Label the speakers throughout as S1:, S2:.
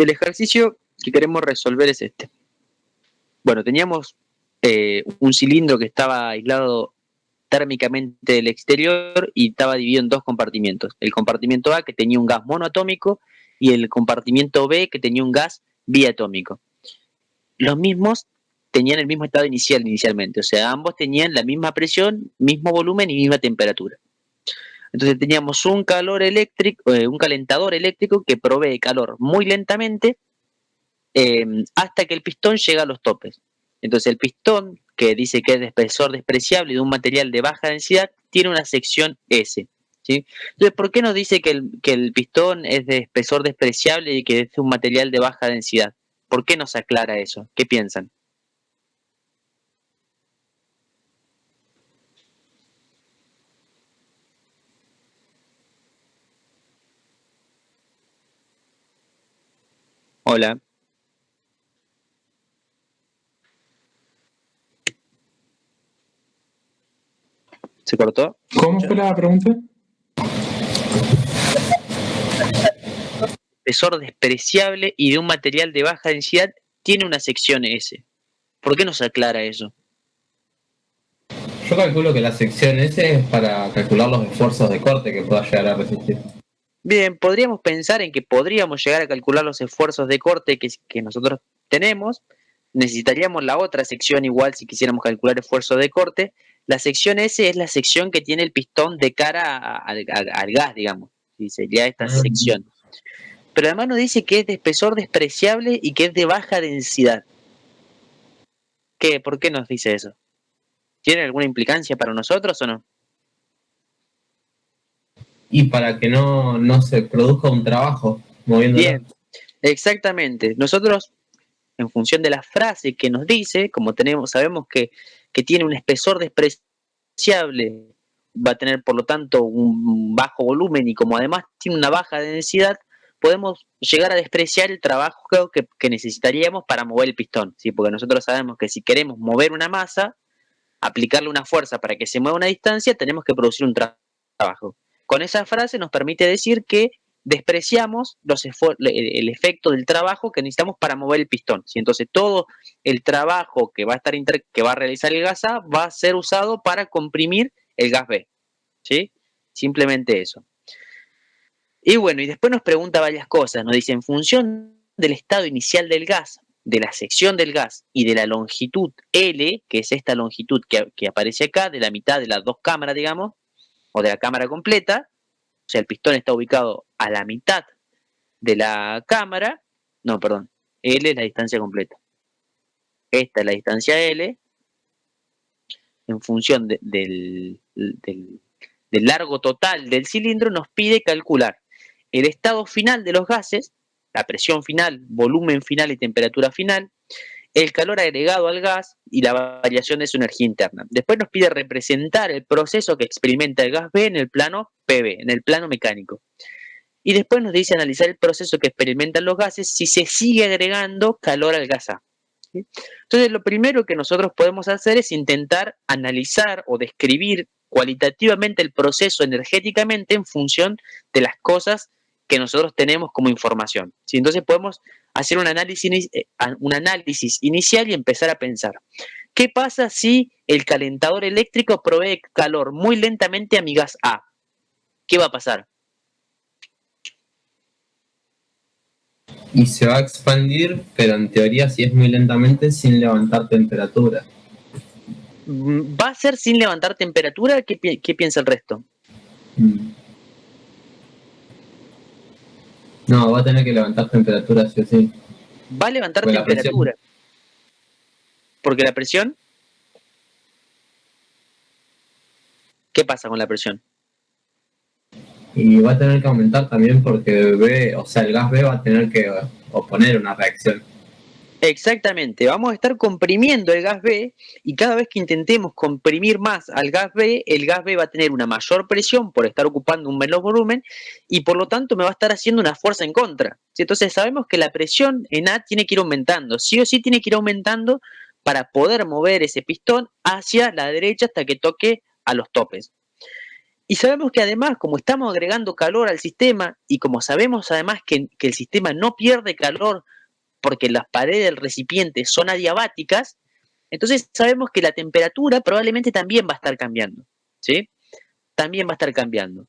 S1: El ejercicio que queremos resolver es este. Bueno, teníamos un cilindro que estaba aislado térmicamente del exterior y estaba dividido en dos compartimientos. El compartimento A, que tenía un gas monoatómico, y el compartimento B, que tenía un gas biatómico. Los mismos tenían el mismo estado inicialmente, o sea, ambos tenían la misma presión, mismo volumen y misma temperatura. Entonces teníamos un calentador eléctrico que provee calor muy lentamente hasta que el pistón llega a los topes. Entonces el pistón, que dice que es de espesor despreciable y de un material de baja densidad, tiene una sección S. ¿Sí? Entonces, ¿por qué nos dice que el pistón es de espesor despreciable y que es un material de baja densidad? ¿Por qué nos aclara eso? ¿Qué piensan? Hola. ¿Se cortó?
S2: ¿Cómo fue la pregunta?
S1: Espesor despreciable y de un material de baja densidad tiene una sección S. ¿Por qué nos aclara eso?
S3: Yo calculo que la sección S es para calcular los esfuerzos de corte que pueda llegar a resistir.
S1: Bien, podríamos pensar en que podríamos llegar a calcular los esfuerzos de corte que nosotros tenemos. Necesitaríamos la otra sección igual si quisiéramos calcular esfuerzo de corte. La sección S es la sección que tiene el pistón de cara al gas, digamos. ¿Sí? Sería esta sección. Pero además nos dice que es de espesor despreciable y que es de baja densidad. ¿Por qué nos dice eso? ¿Tiene alguna implicancia para nosotros o no?
S3: Y para que no se produzca un trabajo moviéndolo.
S1: Bien, exactamente. Nosotros, en función de la frase que nos dice, como sabemos que tiene un espesor despreciable, va a tener por lo tanto un bajo volumen y como además tiene una baja densidad, podemos llegar a despreciar el trabajo que necesitaríamos para mover el pistón, ¿sí? Porque nosotros sabemos que si queremos mover una masa, aplicarle una fuerza para que se mueva una distancia, tenemos que producir un trabajo. Con esa frase nos permite decir que despreciamos el efecto del trabajo que necesitamos para mover el pistón. ¿Sí? Entonces todo el trabajo que va a realizar el gas A va a ser usado para comprimir el gas B. ¿Sí? Simplemente eso. Y bueno, y después nos pregunta varias cosas. Nos dice, en función del estado inicial del gas, de la sección del gas y de la longitud L, que es esta longitud que aparece acá, de la mitad de las dos cámaras, digamos, o de la cámara completa, o sea, el pistón está ubicado a la mitad de la cámara, no, perdón, L es la distancia completa. Esta es la distancia L, en función del largo total del cilindro, nos pide calcular el estado final de los gases, la presión final, volumen final y temperatura final, el calor agregado al gas y la variación de su energía interna. Después nos pide representar el proceso que experimenta el gas B en el plano PV, en el plano mecánico. Y después nos dice analizar el proceso que experimentan los gases si se sigue agregando calor al gas A. ¿Sí? Entonces, lo primero que nosotros podemos hacer es intentar analizar o describir cualitativamente el proceso energéticamente en función de las cosas que nosotros tenemos como información. ¿Sí? Entonces podemos hacer un análisis inicial y empezar a pensar, ¿qué pasa si el calentador eléctrico provee calor muy lentamente a mi gas A? ¿Qué va a pasar?
S3: Y se va a expandir, pero en teoría si es muy lentamente, sin levantar temperatura.
S1: ¿Va a ser sin levantar temperatura? ¿Qué piensa el resto?
S3: No, va a tener que levantar temperatura, sí o sí.
S1: Va a levantar temperatura. ¿Porque la presión? ¿Qué pasa con la presión?
S3: Y va a tener que aumentar también porque el gas B va a tener que oponer una reacción.
S1: Exactamente, vamos a estar comprimiendo el gas B y cada vez que intentemos comprimir más al gas B, el gas B va a tener una mayor presión por estar ocupando un menor volumen y por lo tanto me va a estar haciendo una fuerza en contra. Entonces sabemos que la presión en A tiene que ir aumentando, sí o sí tiene que ir aumentando para poder mover ese pistón hacia la derecha hasta que toque a los topes. Y sabemos que además, como estamos agregando calor al sistema y como sabemos además que el sistema no pierde calor porque las paredes del recipiente son adiabáticas, entonces sabemos que la temperatura probablemente también va a estar cambiando, ¿sí? También va a estar cambiando.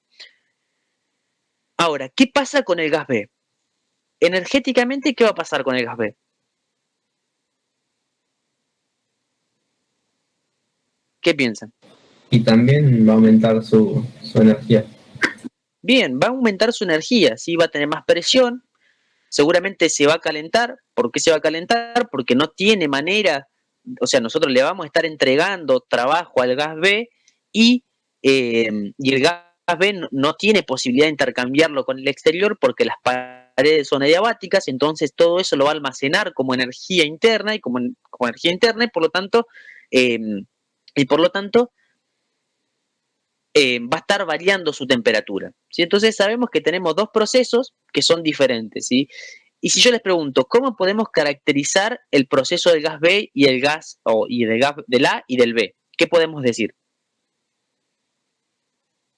S1: Ahora, ¿qué pasa con el gas B? Energéticamente, ¿qué va a pasar con el gas B? ¿Qué piensan?
S3: Y también va a aumentar su energía.
S1: Bien, va a aumentar su energía, ¿sí? Va a tener más presión, seguramente se va a calentar. ¿Por qué se va a calentar? Porque no tiene manera, o sea, nosotros le vamos a estar entregando trabajo al gas B y el gas B no tiene posibilidad de intercambiarlo con el exterior porque las paredes son adiabáticas, entonces todo eso lo va a almacenar como energía interna y como energía interna eh, y por lo tanto va a estar variando su temperatura, ¿sí? Entonces sabemos que tenemos dos procesos que son diferentes, ¿sí? Y si yo les pregunto, ¿cómo podemos caracterizar el proceso del gas B y el gas, y del gas del A y del B? ¿Qué podemos decir?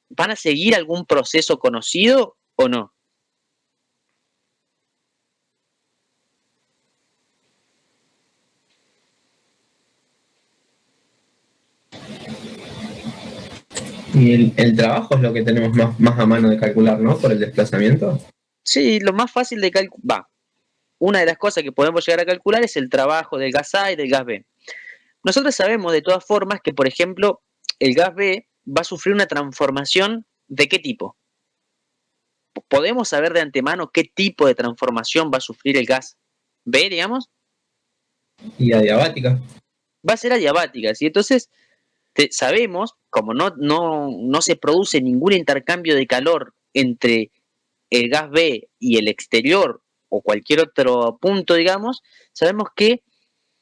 S1: ¿Van a seguir algún proceso conocido o no?
S3: Y el trabajo es lo que tenemos más a mano de calcular, ¿no? Por el desplazamiento.
S1: Sí, lo más fácil de calcular, una de las cosas que podemos llegar a calcular es el trabajo del gas A y del gas B. Nosotros sabemos de todas formas que, por ejemplo, el gas B va a sufrir una transformación ¿de qué tipo? ¿Podemos saber de antemano qué tipo de transformación va a sufrir el gas B, digamos?
S3: Y adiabática.
S1: Va a ser adiabática, ¿sí? Entonces, sabemos, como no se produce ningún intercambio de calor entre el gas B y el exterior o cualquier otro punto, digamos, sabemos que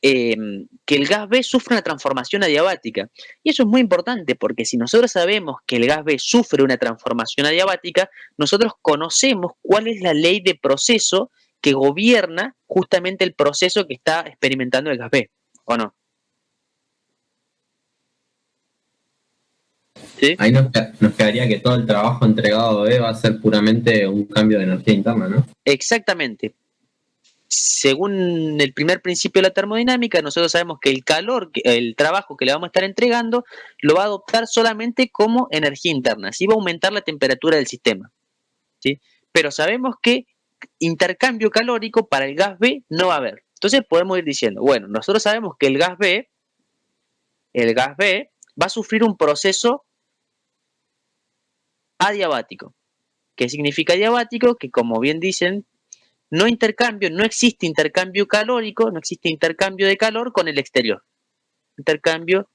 S1: el gas B sufre una transformación adiabática. Y eso es muy importante porque si nosotros sabemos que el gas B sufre una transformación adiabática, nosotros conocemos cuál es la ley de proceso que gobierna justamente el proceso que está experimentando el gas B, ¿o no? ¿Sí?
S3: Ahí nos quedaría que todo el trabajo entregado B va a ser puramente un cambio de energía interna, ¿no?
S1: Exactamente. Según el primer principio de la termodinámica, nosotros sabemos que el calor, el trabajo que le vamos a estar entregando, lo va a adoptar solamente como energía interna. Así va a aumentar la temperatura del sistema, ¿sí? Pero sabemos que intercambio calórico para el gas B no va a haber. Entonces podemos ir diciendo, bueno, nosotros sabemos que el gas B va a sufrir un proceso adiabático. ¿Qué significa adiabático? Que como bien dicen, no existe intercambio calórico, no existe intercambio de calor con el exterior. Intercambio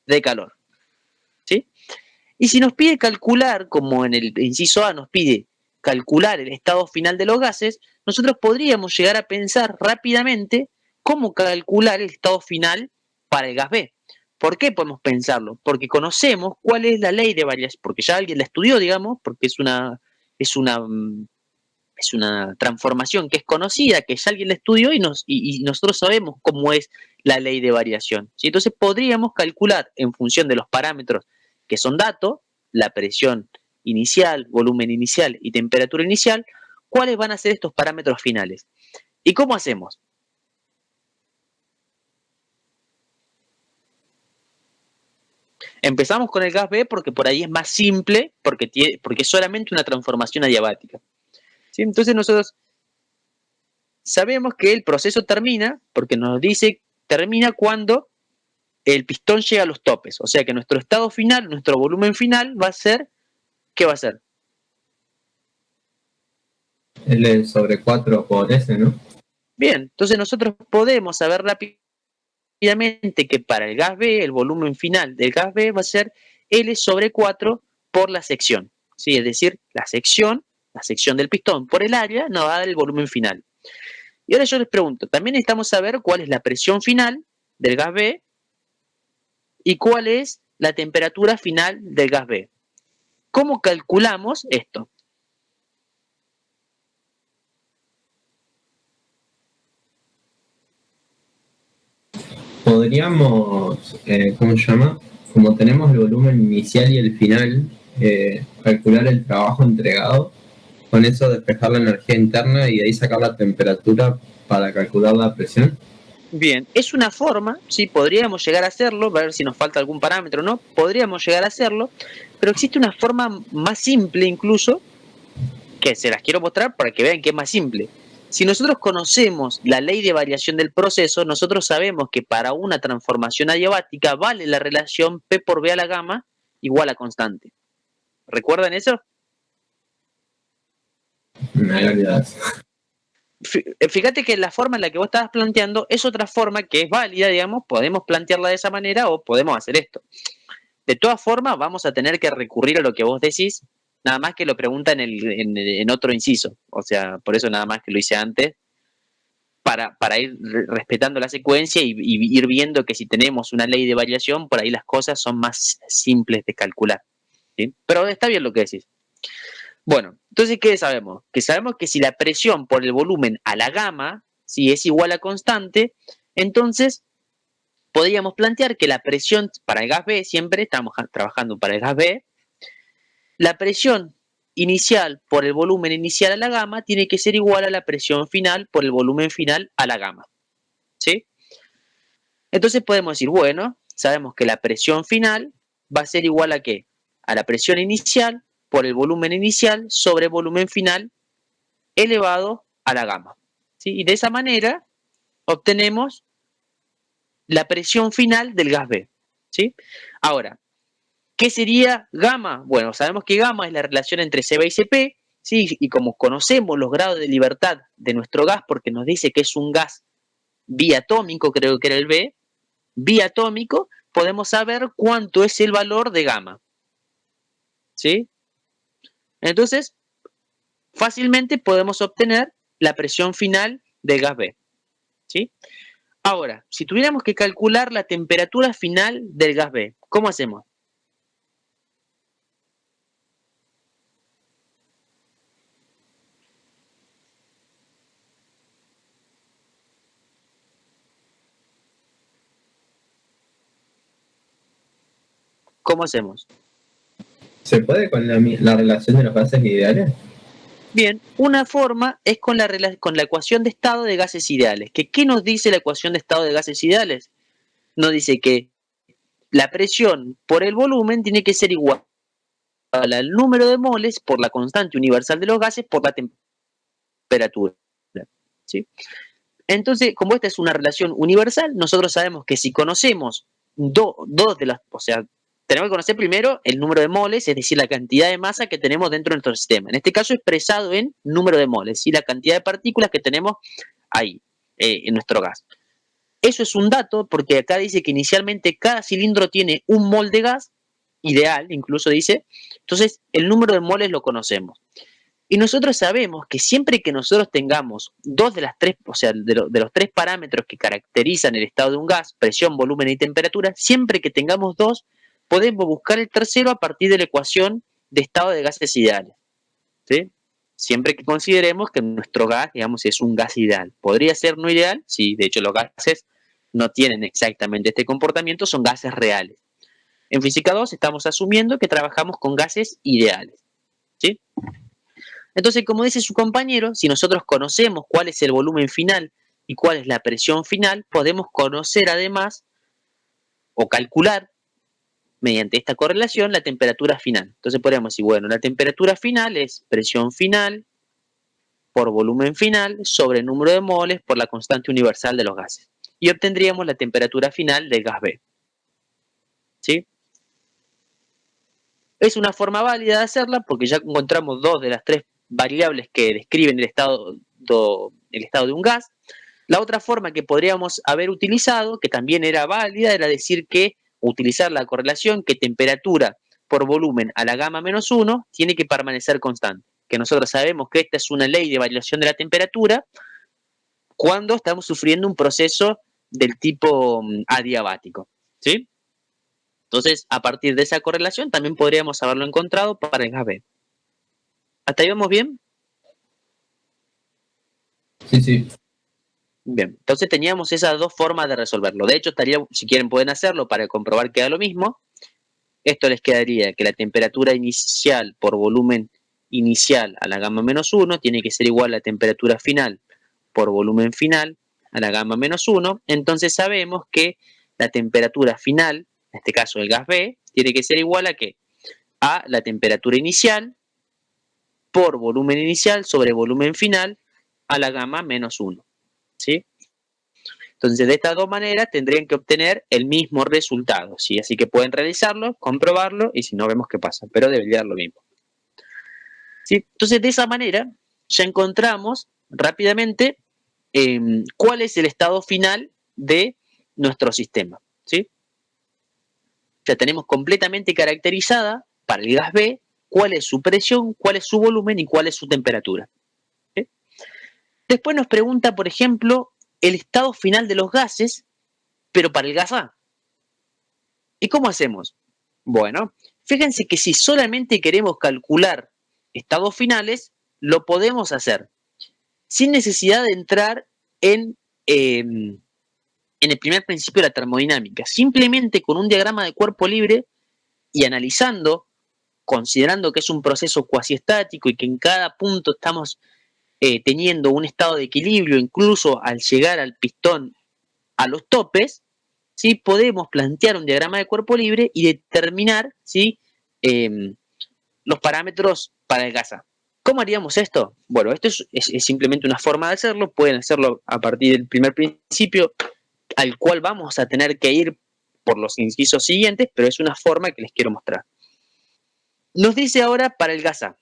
S1: de calor, ¿sí? Y si nos pide calcular, como en el inciso A nos pide calcular el estado final de los gases, nosotros podríamos llegar a pensar rápidamente cómo calcular el estado final para el gas B. ¿Por qué podemos pensarlo? Porque conocemos cuál es la ley de variación, porque ya alguien la estudió, digamos, porque es una es una transformación que es conocida, que ya alguien la estudió y nosotros sabemos cómo es la ley de variación, ¿sí? Entonces podríamos calcular en función de los parámetros que son datos, la presión inicial, volumen inicial y temperatura inicial, cuáles van a ser estos parámetros finales. ¿Y cómo hacemos? Empezamos con el gas B porque por ahí es más simple, porque es solamente una transformación adiabática, ¿sí? Entonces nosotros sabemos que el proceso termina, porque nos dice termina cuando el pistón llega a los topes. O sea que nuestro estado final, nuestro volumen final va a ser, ¿qué va a ser?
S3: L sobre 4 por S, ¿no?
S1: Bien, entonces nosotros podemos saber rápidamente que para el gas B, el volumen final del gas B va a ser L sobre 4 por la sección. ¿Sí? Es decir, la sección del pistón por el área nos va a dar el volumen final. Y ahora yo les pregunto, también necesitamos saber cuál es la presión final del gas B y cuál es la temperatura final del gas B. ¿Cómo calculamos esto?
S3: podríamos, ¿cómo se llama? Como tenemos el volumen inicial y el final, calcular el trabajo entregado, con eso despejar la energía interna y de ahí sacar la temperatura para calcular la presión.
S1: Bien, es una forma, sí, podríamos llegar a hacerlo, a ver si nos falta algún parámetro o no, podríamos llegar a hacerlo, pero existe una forma más simple incluso, que se las quiero mostrar para que vean que es más simple. Si nosotros conocemos la ley de variación del proceso, nosotros sabemos que para una transformación adiabática vale la relación P por B a la gamma igual a constante. ¿Recuerdan eso?
S3: Me había olvidado.
S1: Fíjate que la forma en la que vos estabas planteando es otra forma que es válida, digamos, podemos plantearla de esa manera o podemos hacer esto. De todas formas, vamos a tener que recurrir a lo que vos decís, nada más que lo pregunta en otro inciso. O sea, por eso nada más que lo hice antes, para ir respetando la secuencia y ir viendo que si tenemos una ley de variación, por ahí las cosas son más simples de calcular. ¿Sí? Pero está bien lo que decís. Bueno, entonces, ¿qué sabemos? Que sabemos que si la presión por el volumen a la gamma, si es igual a constante, entonces podríamos plantear que la presión para el gas B, siempre estamos trabajando para el gas B, la presión inicial por el volumen inicial a la gamma tiene que ser igual a la presión final por el volumen final a la gamma. ¿Sí? Entonces podemos decir, bueno, sabemos que la presión final va a ser igual a ¿qué? A la presión inicial por el volumen inicial sobre el volumen final elevado a la gamma. ¿Sí? Y de esa manera obtenemos la presión final del gas B. ¿Sí? Ahora, ¿qué sería gamma? Bueno, sabemos que gamma es la relación entre CB y CP, ¿sí? Y como conocemos los grados de libertad de nuestro gas, porque nos dice que es un gas biatómico, creo que era el B, biatómico, podemos saber cuánto es el valor de gamma. ¿Sí? Entonces, fácilmente podemos obtener la presión final del gas B. ¿Sí? Ahora, si tuviéramos que calcular la temperatura final del gas B, ¿cómo hacemos? ¿Cómo hacemos?
S3: ¿Se puede con la relación de los gases ideales?
S1: Bien, una forma es con la ecuación de estado de gases ideales. ¿Qué nos dice la ecuación de estado de gases ideales? Nos dice que la presión por el volumen tiene que ser igual al número de moles por la constante universal de los gases por la temperatura. ¿Sí? Entonces, como esta es una relación universal, nosotros sabemos que si conocemos dos de las, o sea, tenemos que conocer primero el número de moles, es decir, la cantidad de masa que tenemos dentro de nuestro sistema. En este caso expresado en número de moles, ¿sí? La cantidad de partículas que tenemos ahí, en nuestro gas. Eso es un dato porque acá dice que inicialmente cada cilindro tiene un mol de gas, ideal incluso dice, entonces el número de moles lo conocemos. Y nosotros sabemos que siempre que nosotros tengamos dos de las tres, o sea, de los tres parámetros que caracterizan el estado de un gas, presión, volumen y temperatura, siempre que tengamos dos, podemos buscar el tercero a partir de la ecuación de estado de gases ideales. ¿Sí? Siempre que consideremos que nuestro gas, digamos, es un gas ideal. ¿Podría ser no ideal? Sí, de hecho los gases no tienen exactamente este comportamiento, son gases reales. En física 2 estamos asumiendo que trabajamos con gases ideales. ¿Sí? Entonces, como dice su compañero, si nosotros conocemos cuál es el volumen final y cuál es la presión final, podemos conocer además o calcular mediante esta correlación la temperatura final. Entonces podríamos decir, bueno, la temperatura final es presión final por volumen final sobre el número de moles por la constante universal de los gases. Y obtendríamos la temperatura final del gas B. ¿Sí? Es una forma válida de hacerla porque ya encontramos dos de las tres variables que describen el estado de un gas. La otra forma que podríamos haber utilizado, que también era válida, era decir que utilizar la correlación que temperatura por volumen a la gamma menos 1 tiene que permanecer constante. Que nosotros sabemos que esta es una ley de variación de la temperatura cuando estamos sufriendo un proceso del tipo adiabático. ¿Sí? Entonces, a partir de esa correlación también podríamos haberlo encontrado para el gas B. ¿Hasta ahí vamos bien?
S3: Sí, sí.
S1: Bien, entonces teníamos esas dos formas de resolverlo. De hecho, si quieren pueden hacerlo para comprobar que da lo mismo. Esto les quedaría que la temperatura inicial por volumen inicial a la gamma menos 1 tiene que ser igual a la temperatura final por volumen final a la gamma menos 1. Entonces sabemos que la temperatura final, en este caso el gas B, tiene que ser igual a ¿qué? A la temperatura inicial por volumen inicial sobre volumen final a la gamma menos 1. ¿Sí? Entonces, de estas dos maneras tendrían que obtener el mismo resultado, ¿sí? Así que pueden realizarlo, comprobarlo y si no, vemos qué pasa, pero debería dar lo mismo. ¿Sí? Entonces, de esa manera ya encontramos rápidamente cuál es el estado final de nuestro sistema, ¿sí? Ya tenemos completamente caracterizada para el gas B cuál es su presión, cuál es su volumen y cuál es su temperatura. ¿Sí? Después nos pregunta, por ejemplo, el estado final de los gases, pero para el gas A. ¿Y cómo hacemos? Bueno, fíjense que si solamente queremos calcular estados finales, lo podemos hacer sin necesidad de entrar en el primer principio de la termodinámica. Simplemente con un diagrama de cuerpo libre y analizando, considerando que es un proceso cuasi estático y que en cada punto estamos teniendo un estado de equilibrio, incluso al llegar al pistón a los topes, ¿sí? Podemos plantear un diagrama de cuerpo libre y determinar, ¿sí? Los parámetros para el gas A. ¿Cómo haríamos esto? Bueno, esto es simplemente una forma de hacerlo. Pueden hacerlo a partir del primer principio, al cual vamos a tener que ir por los incisos siguientes, pero es una forma que les quiero mostrar. Nos dice ahora para el gas A.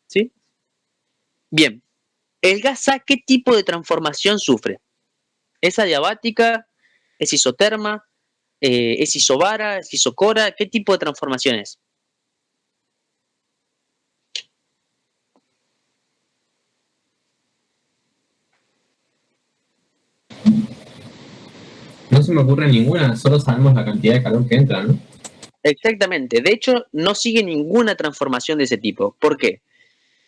S1: ¿Sí? Bien, el gas A, ¿qué tipo de transformación sufre? ¿Es adiabática? ¿Es isoterma? ¿Es isobara? ¿Es isocora? ¿Qué tipo de transformación es?
S3: No se me ocurre ninguna, solo sabemos la cantidad de calor que entra, ¿no?
S1: Exactamente. De hecho, no sigue ninguna transformación de ese tipo. ¿Por qué?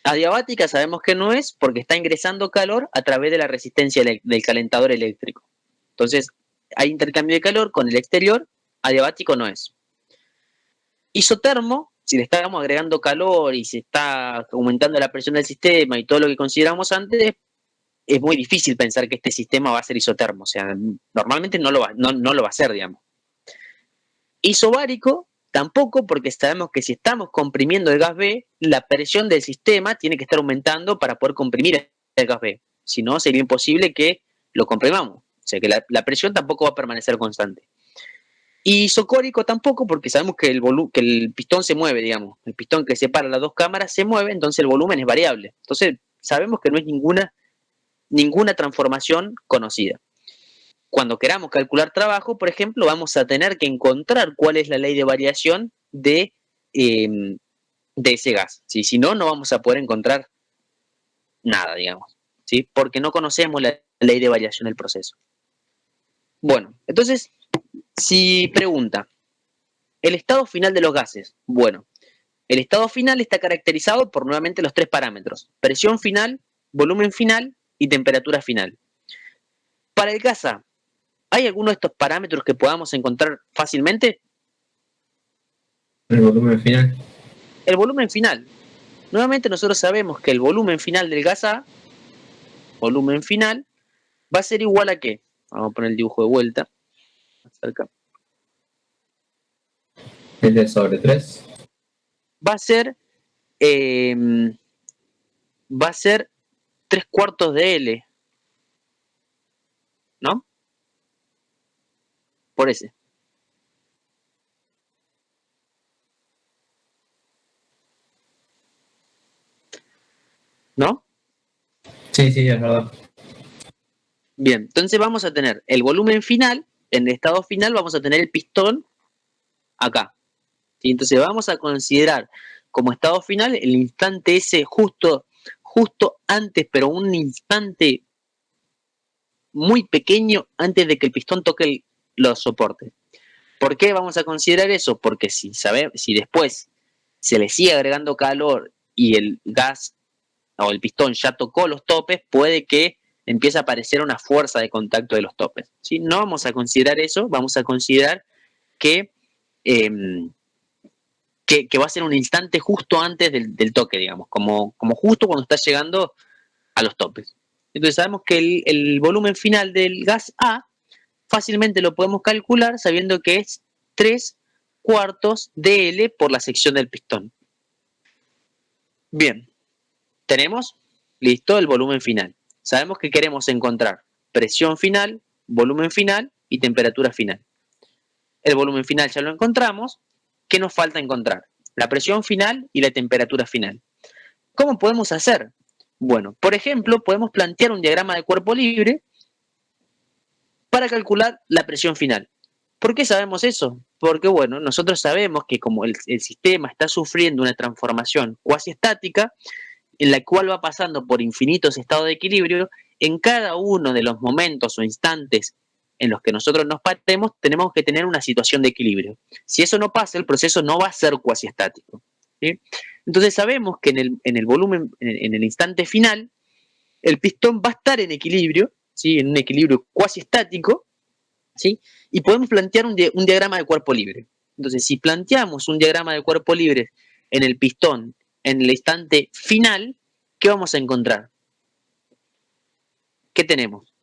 S1: Adiabática sabemos que no es porque está ingresando calor a través de la resistencia del calentador eléctrico. Entonces, hay intercambio de calor con el exterior, adiabático no es. Isotermo, si le estamos agregando calor y se está aumentando la presión del sistema y todo lo que consideramos antes, es muy difícil pensar que este sistema va a ser isotermo. O sea, normalmente no lo va a hacer, digamos. Isobárico, tampoco, porque sabemos que si estamos comprimiendo el gas B, la presión del sistema tiene que estar aumentando para poder comprimir el gas B. Si no, sería imposible que lo comprimamos. O sea, que la presión tampoco va a permanecer constante. Y isocórico tampoco, porque sabemos que que el pistón se mueve, digamos. El pistón que separa las dos cámaras se mueve, entonces el volumen es variable. Entonces, sabemos que no es ninguna transformación conocida. Cuando queramos calcular trabajo, por ejemplo, vamos a tener que encontrar cuál es la ley de variación de ese gas. ¿Sí? Si no, no vamos a poder encontrar nada, digamos, ¿sí? Porque no conocemos la ley de variación del proceso. Bueno, entonces, si pregunta, el estado final de los gases. Bueno, el estado final está caracterizado por nuevamente los tres parámetros: presión final, volumen final y temperatura final. Para el gas A, ¿hay alguno de estos parámetros que podamos encontrar fácilmente?
S3: El volumen final.
S1: El volumen final. Nuevamente nosotros sabemos que el volumen final del gas A, volumen final, va a ser igual a ¿qué? Vamos a poner el dibujo de vuelta. Cerca.
S3: L sobre 3.
S1: Va a ser, eh, va a ser 3/4 de L, ¿no? Por ese, ¿no?
S3: Sí, sí, es verdad.
S1: Bien, entonces vamos a tener el volumen final, en el estado final vamos a tener el pistón acá. ¿Sí? Entonces vamos a considerar como estado final el instante ese justo antes, pero un instante muy pequeño antes de que el pistón toque los soportes. ¿Por qué vamos a considerar eso? Porque si después se le sigue agregando calor y el gas o el pistón ya tocó los topes, puede que empieza a aparecer una fuerza de contacto de los topes. ¿Sí? No vamos a considerar eso, vamos a considerar que, eh, que va a ser un instante justo antes del toque, digamos, como justo cuando está llegando a los topes. Entonces sabemos que el volumen final del gas A fácilmente lo podemos calcular sabiendo que es 3/4 de L por la sección del pistón. Bien, tenemos listo el volumen final. Sabemos que queremos encontrar presión final, volumen final y temperatura final. El volumen final ya lo encontramos. ¿Qué nos falta encontrar? La presión final y la temperatura final. ¿Cómo podemos hacer? Bueno, por ejemplo, podemos plantear un diagrama de cuerpo libre para calcular la presión final. ¿Por qué sabemos eso? Porque, bueno, nosotros sabemos que como el sistema está sufriendo una transformación cuasi estática, en la cual va pasando por infinitos estados de equilibrio, en cada uno de los momentos o instantes en los que nosotros nos paremos, tenemos que tener una situación de equilibrio. Si eso no pasa, el proceso no va a ser cuasi estático. ¿Sí? Entonces sabemos que en el volumen, en el instante final, el pistón va a estar en equilibrio, ¿sí? En un equilibrio cuasi estático, ¿sí? Y podemos plantear un diagrama de cuerpo libre. Entonces, si planteamos un diagrama de cuerpo libre en el pistón en el instante final, ¿qué vamos a encontrar? ¿Qué tenemos?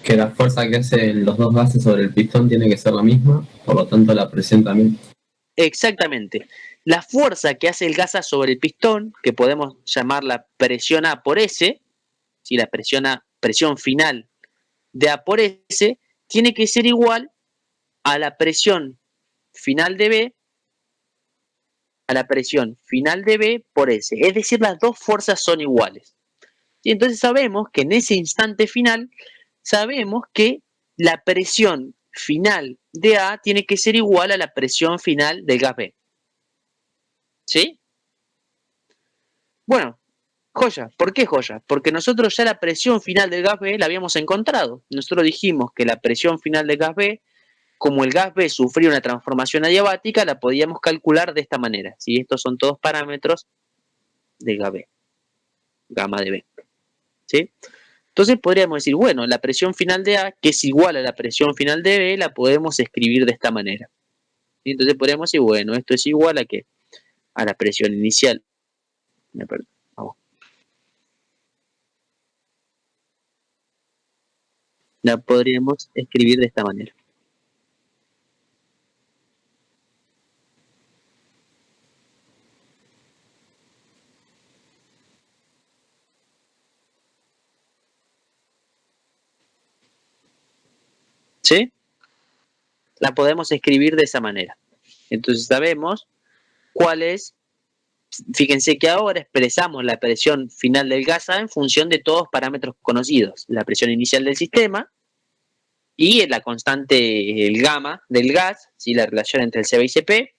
S3: Que la fuerza que hacen los dos gases sobre el pistón tiene que ser la misma, por lo tanto la presión también.
S1: Exactamente. La fuerza que hace el gas A sobre el pistón, que podemos llamar la presión A por S, ¿sí? La presión final de A por S, tiene que ser igual a la presión final de B por S. Es decir, las dos fuerzas son iguales. Y entonces sabemos que en ese instante final, sabemos que la presión final de A tiene que ser igual a la presión final del gas B. ¿Sí? Bueno, joya. ¿Por qué joya? Porque nosotros ya la presión final del gas B la habíamos encontrado. Nosotros dijimos que la presión final del gas B, como el gas B sufría una transformación adiabática, la podíamos calcular de esta manera. ¿Sí? Estos son todos parámetros del gas B, gamma de B. ¿Sí? Entonces podríamos decir, bueno, la presión final de A, que es igual a la presión final de B, la podemos escribir de esta manera. ¿Sí? Entonces podríamos decir, bueno, esto es igual a ¿qué? A la presión inicial. Vamos. La podríamos escribir de esta manera. ¿Sí? La podemos escribir de esa manera. Entonces sabemos cuál es. Fíjense que ahora expresamos la presión final del gas A en función de todos parámetros conocidos. La presión inicial del sistema y la constante, el gamma del gas, ¿sí? La relación entre el CB y CP,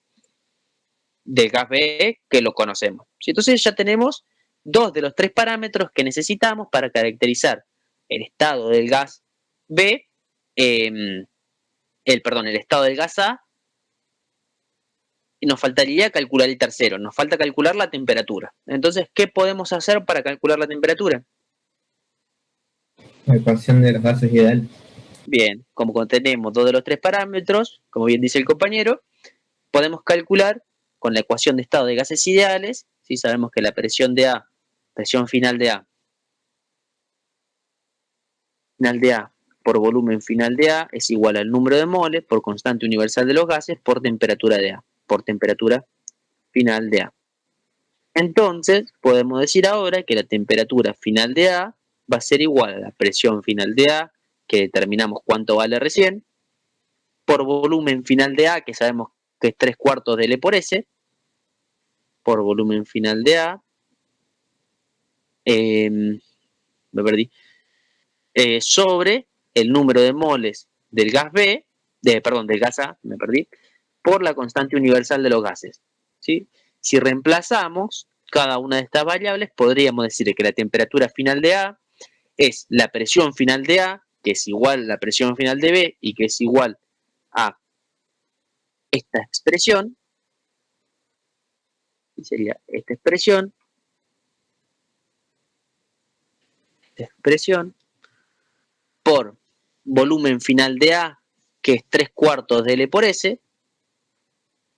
S1: del gas B, que lo conocemos. ¿Sí? Entonces ya tenemos dos de los tres parámetros que necesitamos para caracterizar el estado del gas B, el estado del gas A, y nos faltaría calcular el tercero, nos falta calcular la temperatura. Entonces, ¿qué podemos hacer para calcular la temperatura?
S3: La ecuación de los gases ideal.
S1: Bien, como tenemos dos de los tres parámetros, como bien dice el compañero, podemos calcular con la ecuación de estado de gases ideales, ¿sí? Sabemos que la presión de A, presión final de A por volumen final de A es igual al número de moles por constante universal de los gases por temperatura de A, por temperatura final de A. Entonces, podemos decir ahora que la temperatura final de A va a ser igual a la presión final de A, que determinamos cuánto vale recién, por volumen final de A, que sabemos que es 3/4 de L por S, por volumen final de A, me perdí, sobre el número de moles del gas B, del gas A, me perdí, por la constante universal de los gases. ¿Sí? Si reemplazamos cada una de estas variables, podríamos decir que la temperatura final de A es la presión final de A, que es igual a la presión final de B y que es igual a esta expresión, y sería esta expresión, expresión por volumen final de A, que es 3/4 de L por S,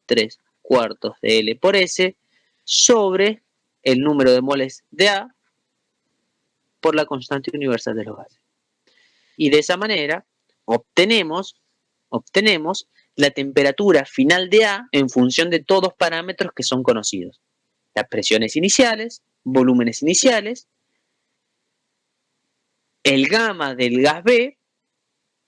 S1: 3/4 de L por S, sobre el número de moles de A por la constante universal de los gases. Y de esa manera obtenemos la temperatura final de A en función de todos parámetros que son conocidos. Las presiones iniciales, volúmenes iniciales, el gamma del gas B,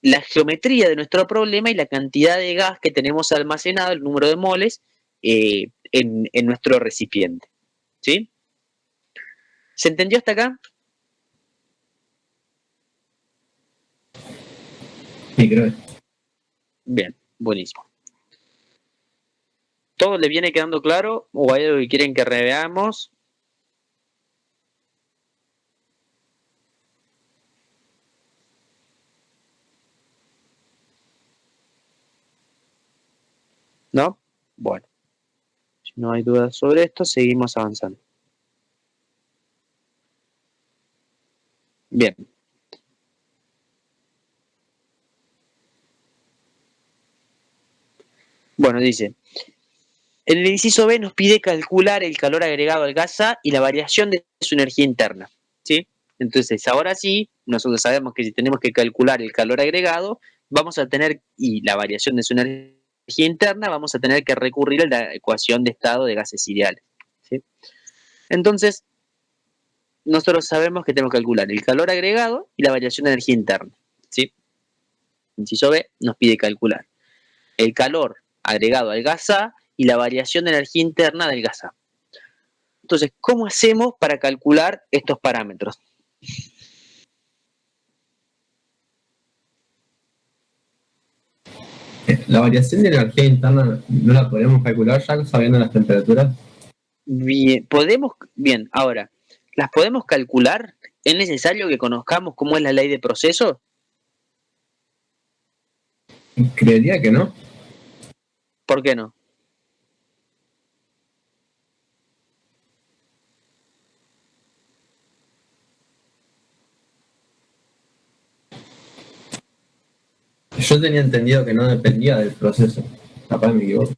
S1: la geometría de nuestro problema y la cantidad de gas que tenemos almacenado, el número de moles, en nuestro recipiente. ¿Sí? ¿Se entendió hasta acá?
S3: Sí, creo.
S1: Bien, buenísimo. ¿Todo le viene quedando claro o hay algo que quieren que reveamos? ¿No? Bueno, si no hay dudas sobre esto, seguimos avanzando. Bien. Bueno, dice, en el inciso B nos pide calcular el calor agregado al gas A y la variación de su energía interna. ¿Sí? Entonces, ahora sí, nosotros sabemos que si tenemos que calcular el calor agregado, vamos a tener, y la variación de su energía interna, vamos a tener que recurrir a la ecuación de estado de gases ideales. ¿Sí? Entonces, nosotros sabemos que tenemos que calcular el calor agregado y la variación de energía interna. ¿Sí? Inciso B nos pide calcular el calor agregado al gas A y la variación de energía interna del gas A. Entonces, ¿cómo hacemos para calcular estos parámetros?
S3: La variación de energía interna no la podemos calcular ya sabiendo las temperaturas.
S1: Bien, ahora, ¿las podemos calcular? ¿Es necesario que conozcamos cómo es la ley de proceso?
S3: Creería que no.
S1: ¿Por qué no?
S3: Yo tenía entendido que no dependía del proceso. Capaz me equivoco.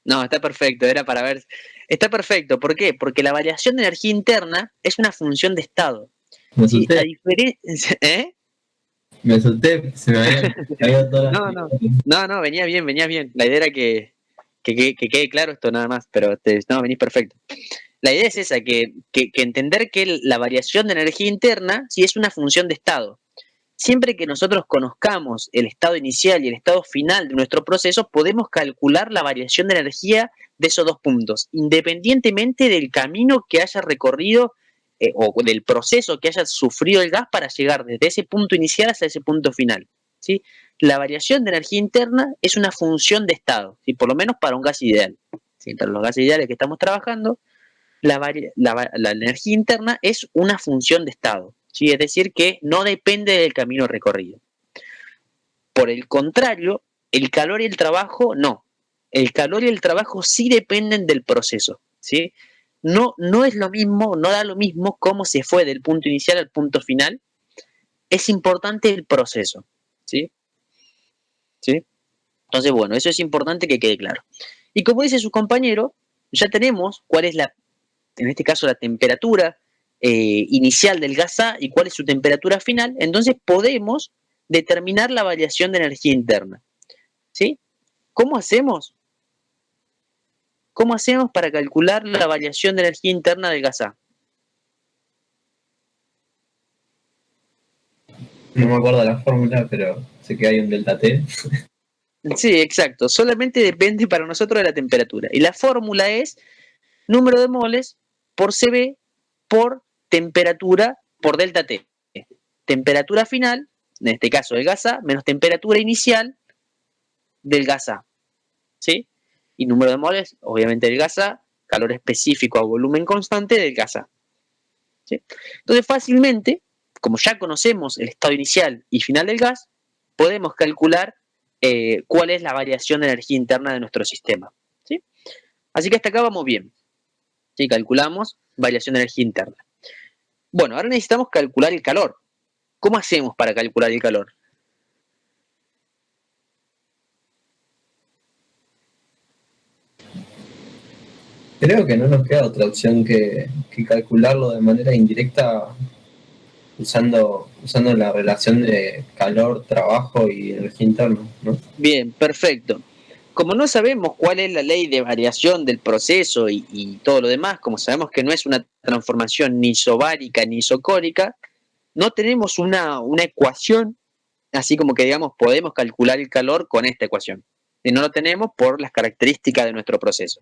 S1: No, está perfecto, era para ver. Está perfecto, ¿por qué? Porque la variación de energía interna es una función de estado.
S3: Me
S1: ¿Sí?
S3: asusté.
S1: A diferencia. ¿Eh?
S3: Me asusté, se me había caído todas las...
S1: No, venías bien. La idea era que quede claro esto nada más, pero no, venís perfecto. La idea es esa, que entender que la variación de energía interna sí es una función de estado. Siempre que nosotros conozcamos el estado inicial y el estado final de nuestro proceso, podemos calcular la variación de energía de esos dos puntos, independientemente del camino que haya recorrido o del proceso que haya sufrido el gas para llegar desde ese punto inicial hasta ese punto final. ¿Sí? La variación de energía interna es una función de estado, ¿sí? Por lo menos para un gas ideal. ¿Sí? Para los gases ideales que estamos trabajando, la energía interna es una función de estado, ¿sí? Es decir, que no depende del camino recorrido. Por el contrario, el calor y el trabajo no. El calor y el trabajo sí dependen del proceso, ¿sí? No es lo mismo, no da lo mismo cómo se fue del punto inicial al punto final. Es importante el proceso, ¿sí? ¿Sí? Entonces, bueno, eso es importante que quede claro. Y como dice su compañero, ya tenemos cuál es en este caso, la temperatura inicial del gas A y cuál es su temperatura final, entonces podemos determinar la variación de energía interna. ¿Sí? ¿Cómo hacemos? ¿Cómo hacemos para calcular la variación de energía interna del gas A?
S3: No me acuerdo de la fórmula, pero sé que hay un delta T.
S1: Sí, exacto. Solamente depende para nosotros de la temperatura. Y la fórmula es número de moles por CB por temperatura por delta T. Temperatura final, en este caso del gas A, menos temperatura inicial del gas A. ¿Sí? Y número de moles, obviamente, del gas A, calor específico a volumen constante del gas A. ¿Sí? Entonces, fácilmente, como ya conocemos el estado inicial y final del gas, podemos calcular cuál es la variación de energía interna de nuestro sistema. ¿Sí? Así que hasta acá vamos bien. ¿Sí? Calculamos variación de energía interna. Bueno, ahora necesitamos calcular el calor. ¿Cómo hacemos para calcular el calor?
S3: Creo que no nos queda otra opción que calcularlo de manera indirecta usando la relación de calor, trabajo y energía interna, ¿no?
S1: Bien, perfecto. Como no sabemos cuál es la ley de variación del proceso y todo lo demás, como sabemos que no es una transformación ni isobárica ni isocórica, no tenemos una ecuación, así como que digamos podemos calcular el calor con esta ecuación. Y no lo tenemos por las características de nuestro proceso,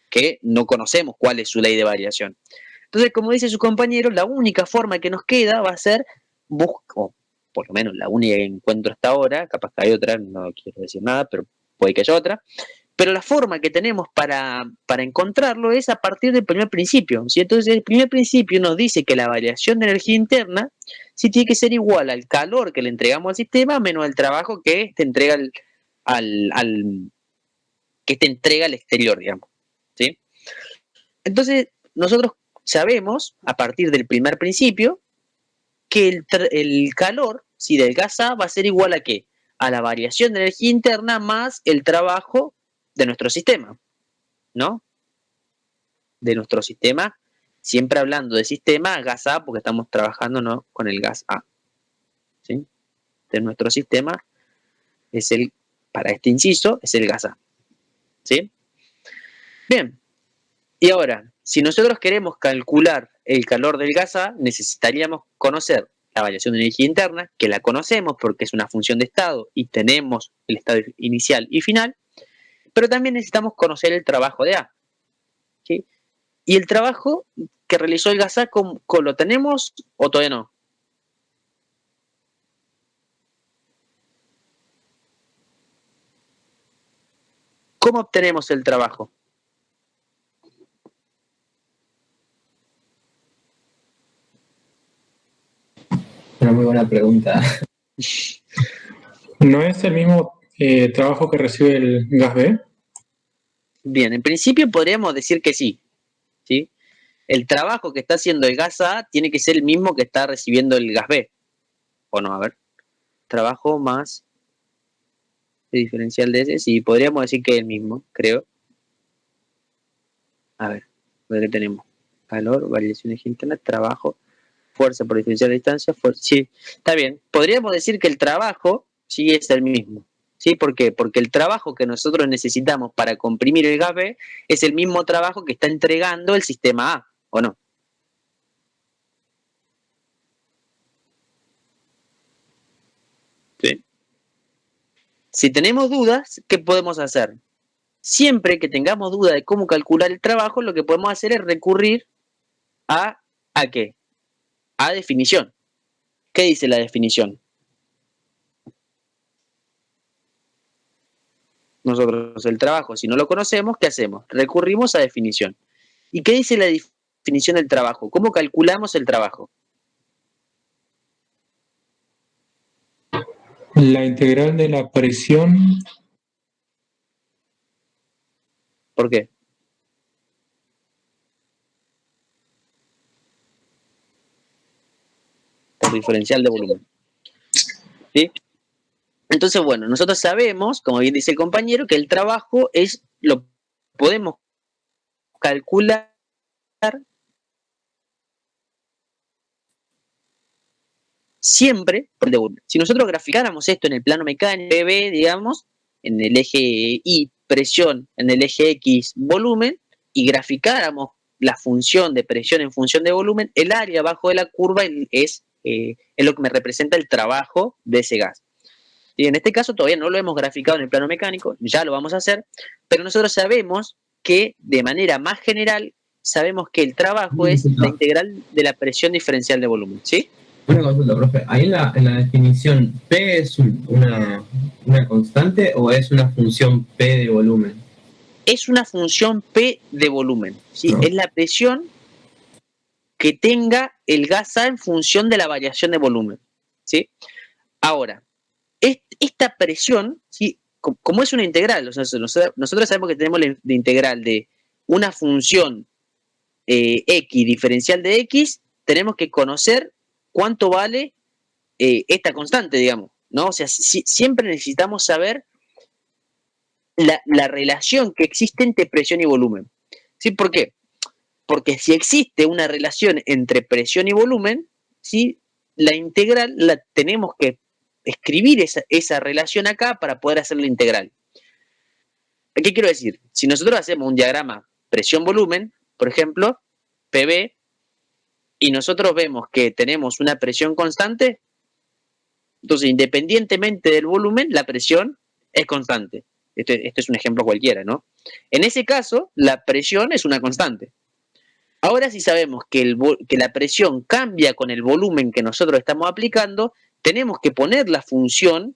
S1: que no conocemos cuál es su ley de variación. Entonces, como dice su compañero, la única forma que nos queda va a ser buscar, por lo menos la única que encuentro hasta ahora, capaz que hay otra, no quiero decir nada, pero puede que haya otra, pero la forma que tenemos para encontrarlo es a partir del primer principio. ¿Sí? Entonces, el primer principio nos dice que la variación de energía interna sí tiene que ser igual al calor que le entregamos al sistema menos el trabajo que te entrega que te entrega al exterior, digamos. ¿Sí? Entonces, nosotros sabemos, a partir del primer principio, que el calor, si del gas A, va a ser igual a qué? A la variación de energía interna más el trabajo de nuestro sistema, ¿no? De nuestro sistema, siempre hablando de sistema, gas A, porque estamos trabajando, ¿no?, con el gas A, ¿sí? De nuestro sistema es para este inciso, es el gas A, ¿sí? Bien, y ahora, si nosotros queremos calcular el calor del gas A, necesitaríamos conocer la variación de energía interna, que la conocemos porque es una función de estado y tenemos el estado inicial y final, pero también necesitamos conocer el trabajo de A, ¿sí? Y el trabajo que realizó el gas A, ¿lo tenemos o todavía no? ¿Cómo obtenemos el trabajo?
S3: Una muy buena pregunta.
S2: ¿No es el mismo trabajo que recibe el gas B?
S1: Bien, en principio podríamos decir que sí, ¿sí? El trabajo que está haciendo el gas A tiene que ser el mismo que está recibiendo el gas B, ¿o no? A ver, trabajo más el diferencial de ese, sí, podríamos decir que es el mismo, creo. A ver qué tenemos. Calor, variación de interna, trabajo, fuerza por diferencial de distancia, fuerza, sí, está bien. Podríamos decir que el trabajo sí es el mismo. ¿Sí? ¿Por qué? Porque el trabajo que nosotros necesitamos para comprimir el gas B es el mismo trabajo que está entregando el sistema A, ¿o no? ¿Sí? Si tenemos dudas, ¿qué podemos hacer? Siempre que tengamos duda de cómo calcular el trabajo, lo que podemos hacer es recurrir ¿a qué? A definición. ¿Qué dice la definición? Nosotros el trabajo, si no lo conocemos, ¿qué hacemos? Recurrimos a definición. ¿Y qué dice la definición del trabajo? ¿Cómo calculamos el trabajo?
S2: La integral de la presión.
S1: ¿Por qué? Por diferencial de volumen. ¿Sí? Entonces, bueno, nosotros sabemos, como bien dice el compañero, que el trabajo lo podemos calcular siempre por volumen. Si nosotros graficáramos esto en el plano mecánico, PV, digamos, en el eje Y, presión, en el eje X, volumen, y graficáramos la función de presión en función de volumen, el área abajo de la curva es lo que me representa el trabajo de ese gas. Y en este caso todavía no lo hemos graficado en el plano mecánico, ya lo vamos a hacer, pero nosotros sabemos que de manera más general, sabemos que el trabajo es la integral de la presión diferencial de volumen, ¿sí?
S3: Una consulta, profe. Ahí en la definición, ¿P es una constante o es una función P de volumen?
S1: Es una función P de volumen, ¿sí?
S3: No.
S1: Es la presión que tenga el gas A en función de la variación de volumen, ¿sí? Ahora, esta presión, ¿sí?, como es una integral, nosotros sabemos que tenemos la integral de una función X diferencial de X tenemos que conocer cuánto vale esta constante, digamos, ¿no? O sea, siempre necesitamos saber la relación que existe entre presión y volumen. ¿Sí? ¿Por qué? Porque si existe una relación entre presión y volumen, ¿sí? La integral la tenemos que escribir esa relación acá para poder hacer la integral. ¿Qué quiero decir? Si nosotros hacemos un diagrama presión-volumen, por ejemplo, PV, y nosotros vemos que tenemos una presión constante, entonces independientemente del volumen, la presión es constante. Este es un ejemplo cualquiera, ¿no? En ese caso, la presión es una constante. Ahora, si sabemos que la presión cambia con el volumen que nosotros estamos aplicando, tenemos que poner la función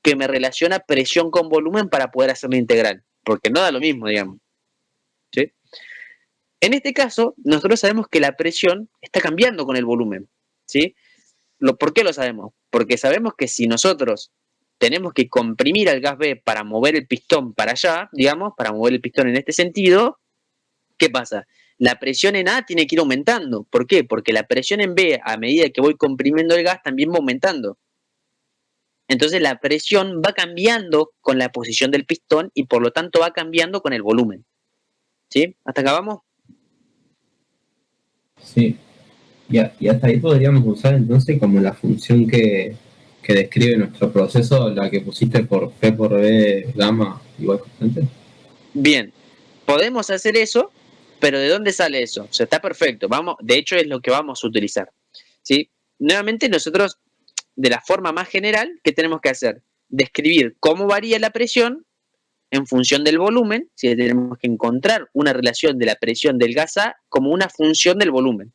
S1: que me relaciona presión con volumen para poder hacer la integral, porque no da lo mismo, digamos. ¿Sí? En este caso, nosotros sabemos que la presión está cambiando con el volumen. ¿Sí? ¿Por qué lo sabemos? Porque sabemos que si nosotros tenemos que comprimir al gas B para mover el pistón para allá, digamos, para mover el pistón en este sentido, ¿qué pasa? La presión en A tiene que ir aumentando. ¿Por qué? Porque la presión en B, a medida que voy comprimiendo el gas, también va aumentando. Entonces la presión va cambiando con la posición del pistón y por lo tanto va cambiando con el volumen. ¿Sí? ¿Hasta acá vamos?
S3: Sí. Y hasta ahí podríamos usar entonces como la función que describe nuestro proceso, la que pusiste por P por B gamma igual constante.
S1: Bien, podemos hacer eso, pero ¿de dónde sale eso? O sea, está perfecto. De hecho, es lo que vamos a utilizar. ¿Sí? Nuevamente, nosotros, de la forma más general, ¿qué tenemos que hacer? Describir cómo varía la presión en función del volumen. ¿Sí? Tenemos que encontrar una relación de la presión del gas A como una función del volumen.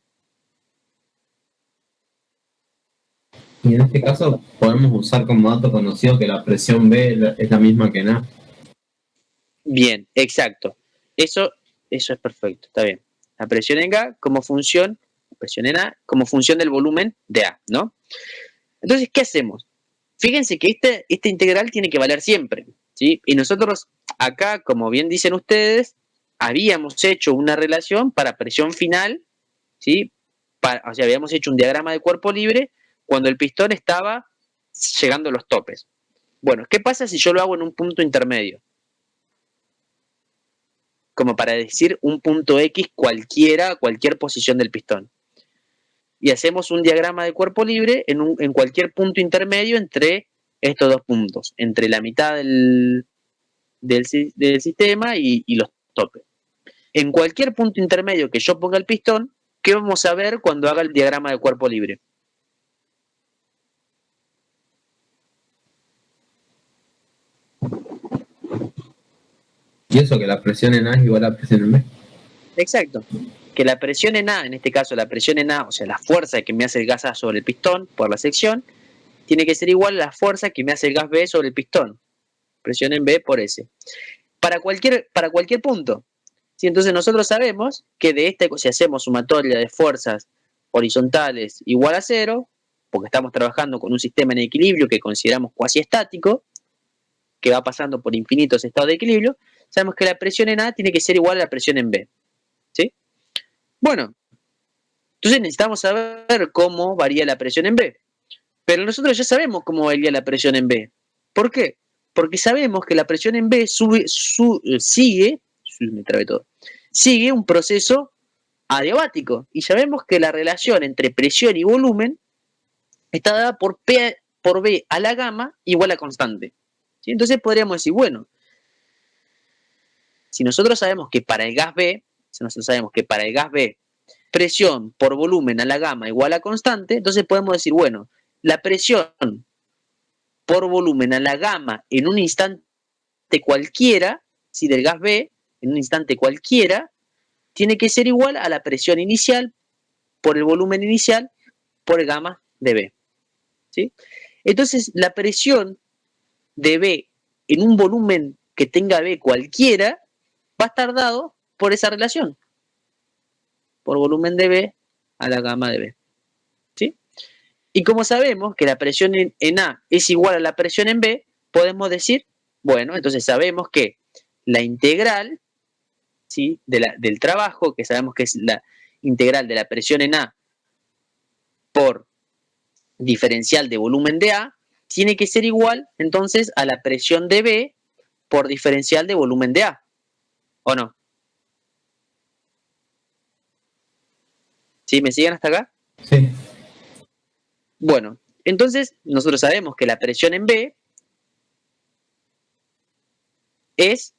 S3: Y en este caso podemos usar como dato conocido que la presión B es la misma que en A.
S1: Bien, exacto. Eso es perfecto, está bien. La presión en A como función, la presión en A como función del volumen de A, ¿no? Entonces, ¿qué hacemos? Fíjense que esta integral tiene que valer siempre, ¿sí? Y nosotros acá, como bien dicen ustedes, habíamos hecho una relación para presión final, ¿sí? O sea, habíamos hecho un diagrama de cuerpo libre cuando el pistón estaba llegando a los topes. Bueno, ¿qué pasa si yo lo hago en un punto intermedio? Como para decir un punto X cualquier posición del pistón. Y hacemos un diagrama de cuerpo libre en cualquier punto intermedio entre estos dos puntos, entre la mitad del sistema y los topes. En cualquier punto intermedio que yo ponga el pistón, ¿qué vamos a ver cuando haga el diagrama de cuerpo libre?
S3: Y eso, que la presión en A es igual a la presión en B.
S1: Exacto. Que la presión en A, en este caso la presión en A, o sea, la fuerza que me hace el gas A sobre el pistón por la sección, tiene que ser igual a la fuerza que me hace el gas B sobre el pistón. Presión en B por S. Para cualquier punto. ¿Sí? Entonces nosotros sabemos que si hacemos sumatoria de fuerzas horizontales igual a 0, porque estamos trabajando con un sistema en equilibrio que consideramos cuasi estático, que va pasando por infinitos estados de equilibrio, sabemos que la presión en A tiene que ser igual a la presión en B. ¿Sí? Bueno, entonces necesitamos saber cómo varía la presión en B. Pero nosotros ya sabemos cómo varía la presión en B. ¿Por qué? Porque sabemos que la presión en B sigue un proceso adiabático. Y sabemos que la relación entre presión y volumen está dada por P por B a la gamma igual a constante. ¿Sí? Entonces podríamos decir, bueno, si nosotros sabemos que para el gas B, presión por volumen a la gamma igual a constante, entonces podemos decir, bueno, la presión por volumen a la gamma en un instante cualquiera, si del gas B, en un instante cualquiera, tiene que ser igual a la presión inicial por el volumen inicial por el gamma de B. ¿Sí? Entonces, la presión de B en un volumen que tenga B cualquiera va a estar dado por esa relación, por volumen de B a la gamma de B. ¿Sí? Y como sabemos que la presión en A es igual a la presión en B, podemos decir, bueno, entonces sabemos que la integral, ¿sí?, del trabajo, que sabemos que es la integral de la presión en A por diferencial de volumen de A tiene que ser igual entonces a la presión de B por diferencial de volumen de A, ¿o no? ¿Sí? ¿Me siguen hasta acá?
S3: Sí.
S1: Bueno, entonces nosotros sabemos que la presión en B es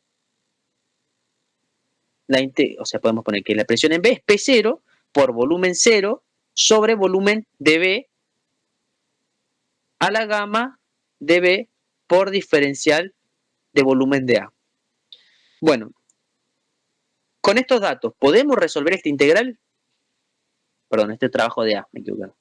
S1: o sea, podemos poner que la presión en B es P0 por volumen 0 sobre volumen de B a la gamma de B por diferencial de volumen de A. Bueno, con estos datos, ¿podemos resolver esta integral? Perdón, este trabajo de A, me equivoqué.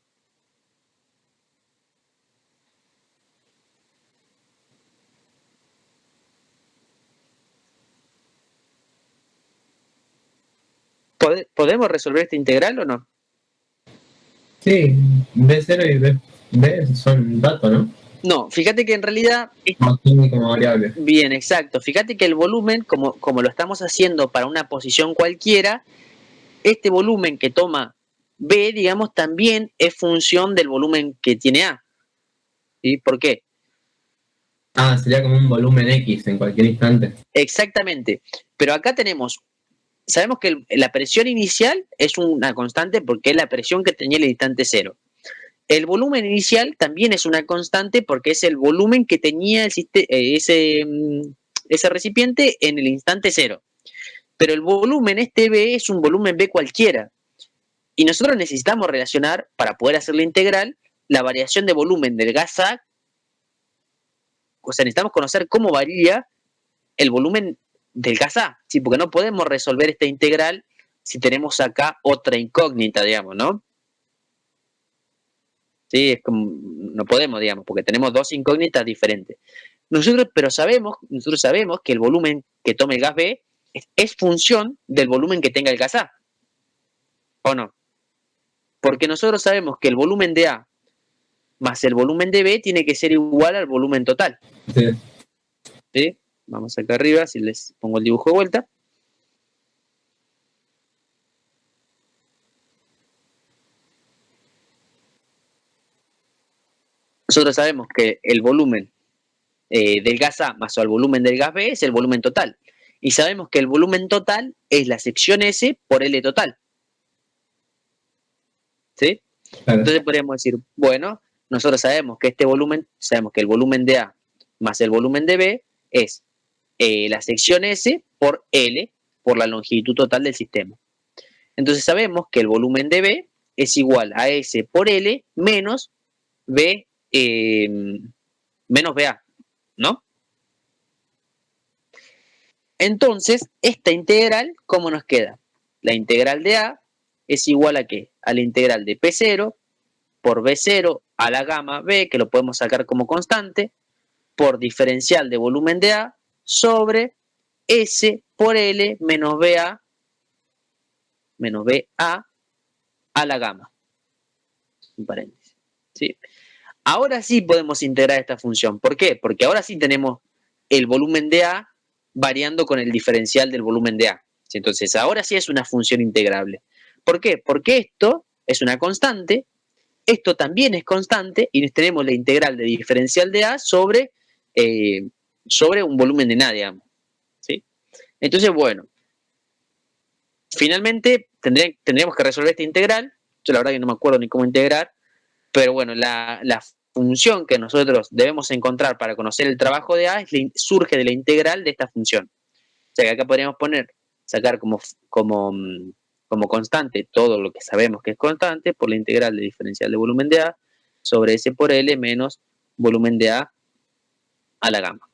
S1: ¿Podemos resolver esta integral o no?
S3: Sí, B0 y B son datos, ¿no?
S1: No, fíjate que en realidad...
S3: No tiene como variable.
S1: Bien, exacto. Fíjate que el volumen, como lo estamos haciendo para una posición cualquiera, este volumen que toma B, digamos, también es función del volumen que tiene A. ¿Sí? ¿Por qué?
S3: Ah, sería como un volumen X en cualquier instante.
S1: Exactamente. Pero acá sabemos que la presión inicial es una constante porque es la presión que tenía el instante cero. El volumen inicial también es una constante porque es el volumen que tenía ese recipiente en el instante cero. Pero el volumen este B es un volumen B cualquiera. Y nosotros necesitamos relacionar, para poder hacer la integral, la variación de volumen del gas A. O sea, necesitamos conocer cómo varía el volumen del gas A, ¿sí? Porque no podemos resolver esta integral si tenemos acá otra incógnita, digamos, ¿no? Sí, es como, no podemos, digamos, porque tenemos dos incógnitas diferentes. Nosotros sabemos que el volumen que tome el gas B es función del volumen que tenga el gas A, ¿o no? Porque nosotros sabemos que el volumen de A más el volumen de B tiene que ser igual al volumen total.
S3: Sí.
S1: ¿Sí? Vamos acá arriba, si les pongo el dibujo de vuelta. Nosotros sabemos que el volumen del gas A más el volumen del gas B es el volumen total. Y sabemos que el volumen total es la sección S por L total. ¿Sí?
S3: Claro.
S1: Entonces podríamos decir, bueno, nosotros sabemos que el volumen de A más el volumen de B es la sección S por L por la longitud total del sistema. Entonces sabemos que el volumen de B es igual a S por L menos B menos BA, ¿no? Entonces, esta integral, ¿cómo nos queda? La integral de A es igual a ¿qué? A la integral de P0 por B0 a la gamma B, que lo podemos sacar como constante, por diferencial de volumen de A sobre S por L menos BA a la gamma. Un paréntesis. ¿Sí? Ahora sí podemos integrar esta función. ¿Por qué? Porque ahora sí tenemos el volumen de A variando con el diferencial del volumen de A. Entonces, ahora sí es una función integrable. ¿Por qué? Porque esto es una constante, esto también es constante, y tenemos la integral de diferencial de A sobre un volumen de A, digamos. ¿Sí? Entonces, bueno, finalmente tendríamos que resolver esta integral. Yo la verdad que no me acuerdo ni cómo integrar, pero bueno, la función que nosotros debemos encontrar para conocer el trabajo de A surge de la integral de esta función. O sea que acá podríamos sacar como constante todo lo que sabemos que es constante por la integral de diferencial de volumen de A sobre S por L menos volumen de A la gamma.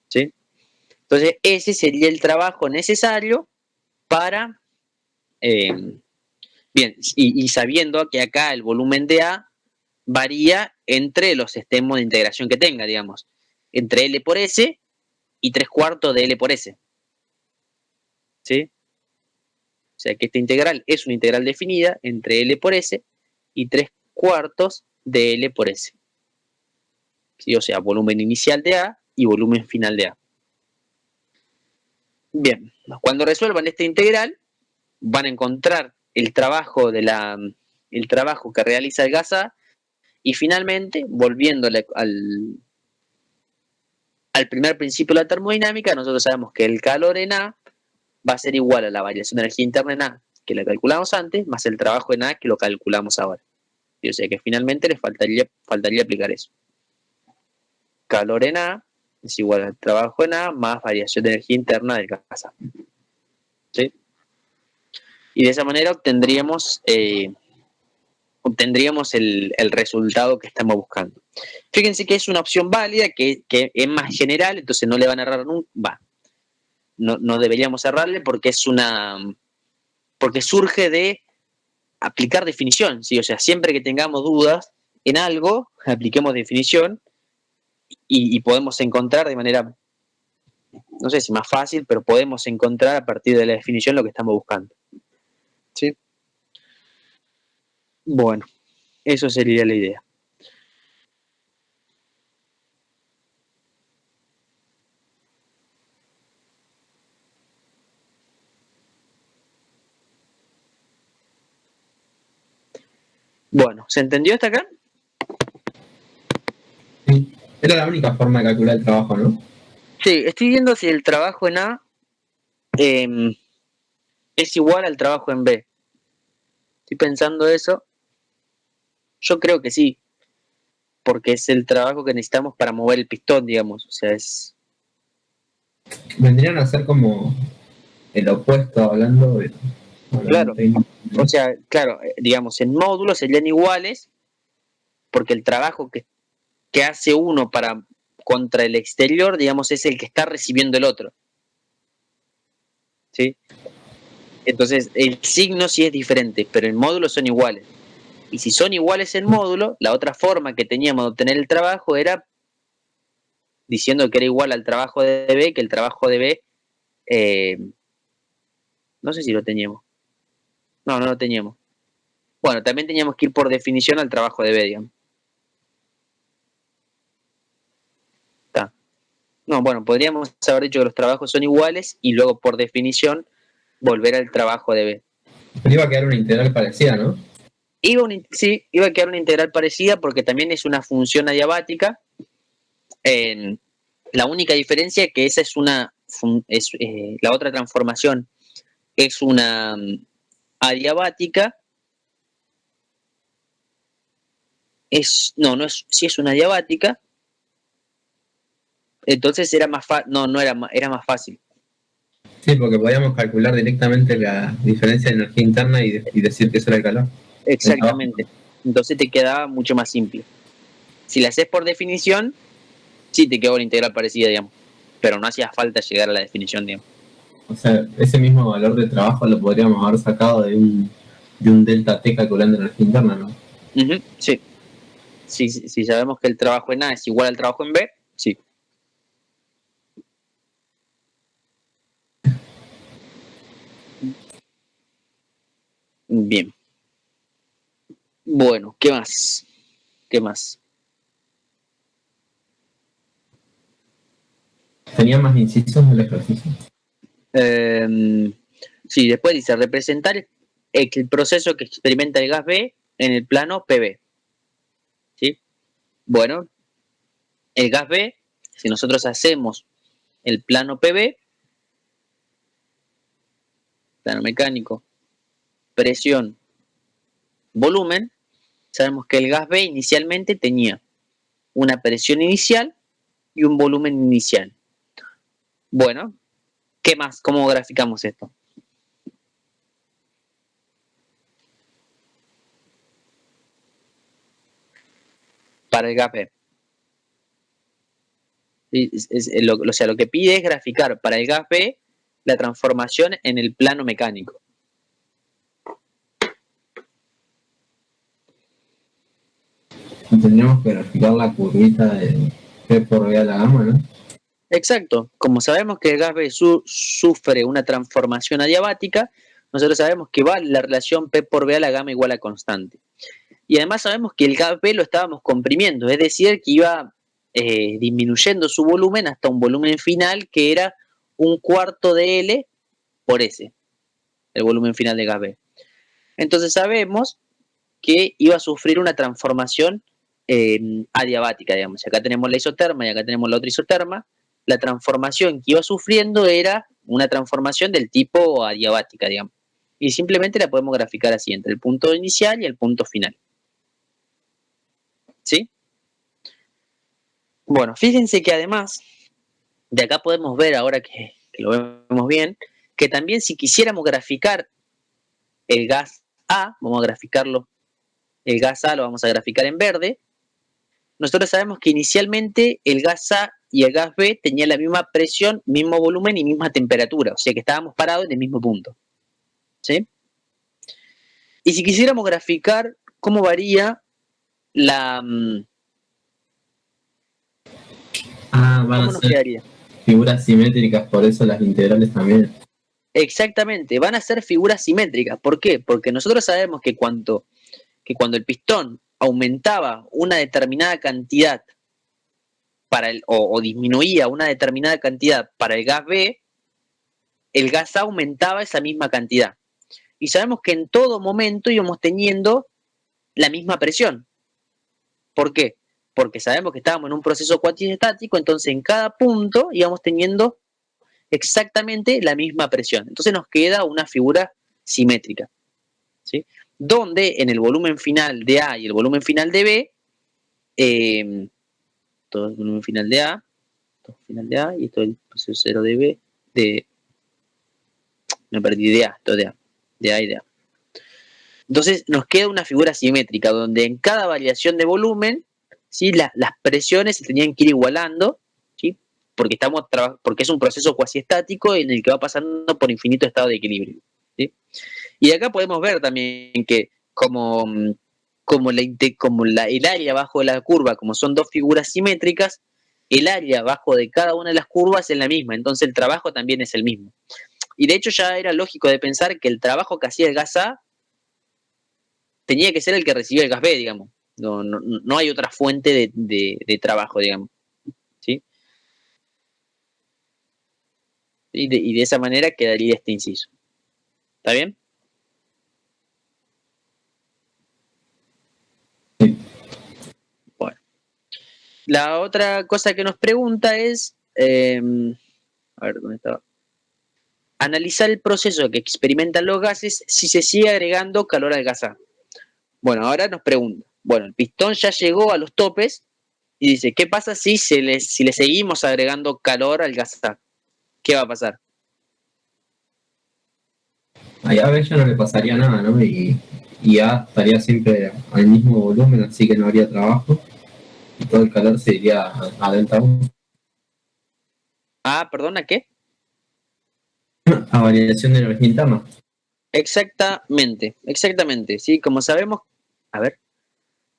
S1: ¿Sí? Entonces ese sería el trabajo necesario para... bien, y sabiendo que acá el volumen de A varía entre los extremos de integración que tenga, digamos, entre L por S y 3/4 de L por S. ¿Sí? O sea que esta integral es una integral definida entre L por S y 3/4 de L por S. ¿Sí? O sea, volumen inicial de A y volumen final de A. Bien, cuando resuelvan esta integral, van a encontrar el trabajo de la el trabajo que realiza el gas A, y finalmente, volviéndole al primer principio de la termodinámica, nosotros sabemos que el calor en A va a ser igual a la variación de energía interna en A, que la calculamos antes, más el trabajo en A, que lo calculamos ahora. Y o sea que finalmente le faltaría aplicar eso. Calor en A es igual al trabajo en A más variación de energía interna del gas A. ¿Sí? Y de esa manera obtendríamos el resultado que estamos buscando. Fíjense que es una opción válida, que es más general, entonces no le van a errar nunca. No deberíamos errarle porque porque surge de aplicar definición, ¿sí? O sea, siempre que tengamos dudas en algo, apliquemos definición y podemos encontrar de manera, no sé si más fácil, pero podemos encontrar a partir de la definición lo que estamos buscando. ¿Sí? Bueno, eso sería la idea. Bueno, ¿se entendió hasta acá?
S3: Sí. Era la única forma de calcular el trabajo, ¿no?
S1: Sí, estoy viendo si el trabajo en A es igual al trabajo en B. Estoy pensando eso. Yo creo que sí, porque es el trabajo que necesitamos para mover el pistón, digamos. O sea,
S3: Vendrían a ser como el opuesto hablando
S1: claro.
S3: técnico, ¿no?
S1: O sea, claro, digamos, en módulos serían iguales, porque el trabajo que hace uno contra el exterior, digamos, es el que está recibiendo el otro. ¿Sí? Entonces, el signo sí es diferente, pero en módulos son iguales. Y si son iguales en módulo, la otra forma que teníamos de obtener el trabajo era diciendo que era igual al trabajo de B, que el trabajo de B, no sé si lo teníamos. No lo teníamos. Bueno, también teníamos que ir por definición al trabajo de B, digamos. Está. No, bueno, podríamos haber dicho que los trabajos son iguales y luego por definición volver al trabajo de B.
S3: Pero iba a quedar una integral parecida, ¿no?
S1: Sí, iba a quedar una integral parecida porque también es una función adiabática. La única diferencia es que esa es la otra transformación es una adiabática. Si es una adiabática, entonces era más fácil. Era más fácil.
S3: Sí, porque podíamos calcular directamente la diferencia de energía interna y decir que eso era el calor.
S1: Exactamente. Entonces te quedaba mucho más simple. Si la haces por definición, sí te quedó una integral parecida, digamos. Pero no hacía falta llegar a la definición, digamos.
S3: O sea, ese mismo valor de trabajo lo podríamos haber sacado de un delta T calculando energía interna, ¿no?
S1: Sí. Si sabemos que el trabajo en A es igual al trabajo en B, sí. Bien. Bueno, ¿qué más? ¿Qué más?
S3: Tenía más incisos en el ejercicio.
S1: Sí, después dice representar el proceso que experimenta el gas B en el plano PB. ¿Sí? Bueno, el gas B, si nosotros hacemos el plano PB, plano mecánico, presión, volumen, sabemos que el gas B inicialmente tenía una presión inicial y un volumen inicial. Bueno, ¿qué más? ¿Cómo graficamos esto? Para el gas B. O sea, lo que pide es graficar para el gas B la transformación en el plano mecánico.
S3: Tendríamos que graficar la curvita de P por B a la gamma, ¿no?
S1: Exacto. Como sabemos que el gas B sufre una transformación adiabática, nosotros sabemos que va la relación P por B a la gamma igual a constante. Y además sabemos que el gas B lo estábamos comprimiendo, es decir, que iba disminuyendo su volumen hasta un volumen final que era 1/4 de L por S, el volumen final de gas B. Entonces sabemos que iba a sufrir una transformación adiabática, digamos. Acá tenemos la isoterma y acá tenemos la otra isoterma. La transformación que iba sufriendo era una transformación del tipo adiabática, digamos. Y simplemente la podemos graficar así, entre el punto inicial y el punto final. ¿Sí? Bueno, fíjense que además, de acá podemos ver, ahora que lo vemos bien, que también si quisiéramos graficar el gas A, vamos a graficarlo, el gas A lo vamos a graficar en verde. Nosotros sabemos que inicialmente el gas A y el gas B tenían la misma presión, mismo volumen y misma temperatura, o sea que estábamos parados en el mismo punto. ¿Sí? Y si quisiéramos graficar cómo varía la...
S3: Van
S1: ¿Cómo
S3: a
S1: nos
S3: ser
S1: quedaría?
S3: figuras simétricas, por eso las integrales también.
S1: Exactamente, van a ser figuras simétricas. ¿Por qué? Porque nosotros sabemos que cuando el pistón aumentaba una determinada cantidad o disminuía una determinada cantidad para el gas B, el gas A aumentaba esa misma cantidad. Y sabemos que en todo momento íbamos teniendo la misma presión. ¿Por qué? Porque sabemos que estábamos en un proceso cuasi-estático, entonces en cada punto íbamos teniendo exactamente la misma presión. Entonces nos queda una figura simétrica, ¿sí? Donde en el volumen final de A y el volumen final de B, todo el volumen final de A, todo el final de A y esto es el proceso cero de B, me perdí de A, esto de A y de A. Entonces nos queda una figura simétrica donde en cada variación de volumen, ¿sí? Las presiones se tenían que ir igualando, ¿sí? Porque es un proceso cuasi estático en el que va pasando por infinitos estados de equilibrio, ¿sí? Y acá podemos ver también que el área abajo de la curva, como son dos figuras simétricas, el área abajo de cada una de las curvas es la misma, entonces el trabajo también es el mismo. Y de hecho ya era lógico de pensar que el trabajo que hacía el gas A tenía que ser el que recibía el gas B, digamos. No hay otra fuente de trabajo, digamos. ¿Sí? Y de esa manera quedaría este inciso. ¿Está bien?
S3: Sí.
S1: Bueno. La otra cosa que nos pregunta es, a ver, ¿dónde estaba? Analizar el proceso que experimentan los gases si se sigue agregando calor al gas A. Bueno, ahora nos pregunta, bueno, el pistón ya llegó a los topes y dice, ¿qué pasa si le seguimos agregando calor al gas A? ¿Qué va a pasar?
S3: Ahí a veces no le pasaría nada, ¿no? Y A estaría siempre al mismo volumen, así que no habría trabajo. Y todo el calor se iría a delta 1.
S1: Ah, perdona, ¿qué?
S3: A variación de energía interna.
S1: Exactamente, ¿sí? Como sabemos, a ver,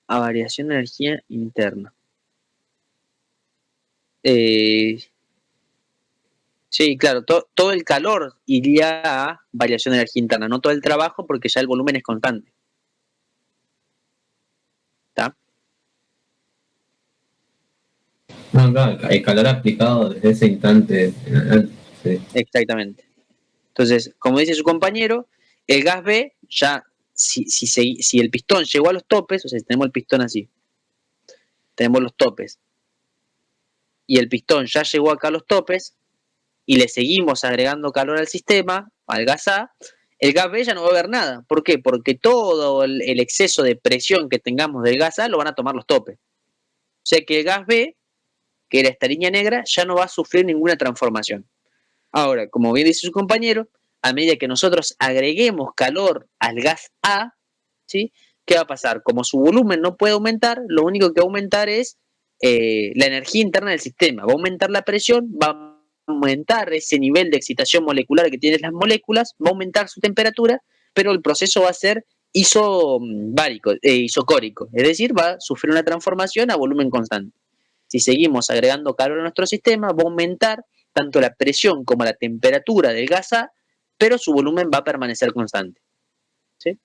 S1: a variación de energía interna. Eh, sí, claro, todo el calor iría a variación de energía interna, no todo el trabajo porque ya el volumen es constante. ¿Está?
S3: No, claro, el calor aplicado desde ese instante en adelante. Sí.
S1: Exactamente. Entonces, como dice su compañero, el gas B ya, si el pistón llegó a los topes, o sea, si tenemos el pistón así, tenemos los topes, y el pistón ya llegó acá a los topes, y le seguimos agregando calor al sistema, al gas A, el gas B ya no va a haber nada. ¿Por qué? Porque todo el exceso de presión que tengamos del gas A lo van a tomar los topes. O sea que el gas B, que era esta línea negra, ya no va a sufrir ninguna transformación. Ahora, como bien dice su compañero, a medida que nosotros agreguemos calor al gas A, ¿sí? ¿Qué va a pasar? Como su volumen no puede aumentar, lo único que va a aumentar es la energía interna del sistema. Va a aumentar la presión, va a aumentar ese nivel de excitación molecular que tienen las moléculas, va a aumentar su temperatura, pero el proceso va a ser isocórico, es decir, va a sufrir una transformación a volumen constante. Si seguimos agregando calor a nuestro sistema, va a aumentar tanto la presión como la temperatura del gas A, pero su volumen va a permanecer constante. ¿Sí?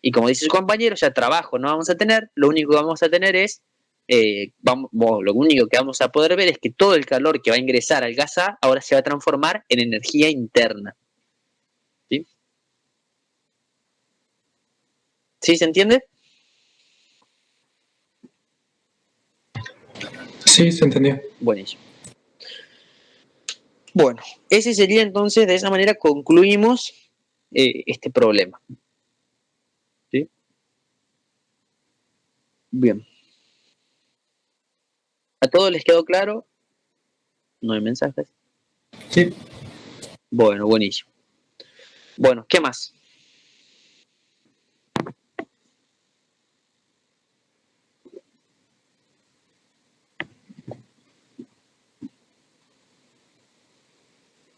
S1: Y como dice su compañero, ya trabajo no vamos a tener, lo único que vamos a tener es, lo único que vamos a poder ver es que todo el calor que va a ingresar al gas A ahora se va a transformar en energía interna. ¿Sí? ¿Sí se entiende?
S2: Sí, se entendió.
S1: Buenísimo. Bueno, ese sería entonces, de esa manera concluimos este problema. ¿Sí? Bien. ¿A todos les quedó claro? No hay mensajes.
S3: Sí.
S1: Bueno, buenísimo. Bueno, ¿qué más?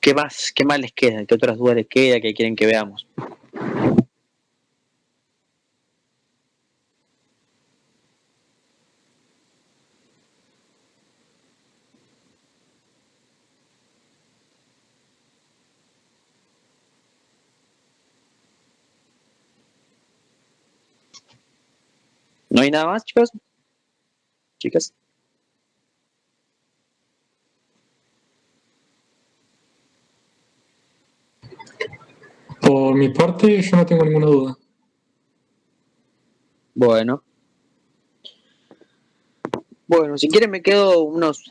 S1: ¿Qué más? ¿Qué más les queda? ¿Qué otras dudas les queda? ¿Qué quieren que veamos? ¿No hay nada más, chicos? ¿Chicas?
S2: Por mi parte, yo no tengo ninguna duda.
S1: Bueno. Bueno, si quieren me quedo unos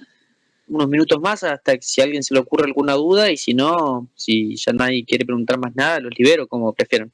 S1: minutos más hasta que si a alguien se le ocurre alguna duda y si no, si ya nadie quiere preguntar más nada, los libero como prefieran.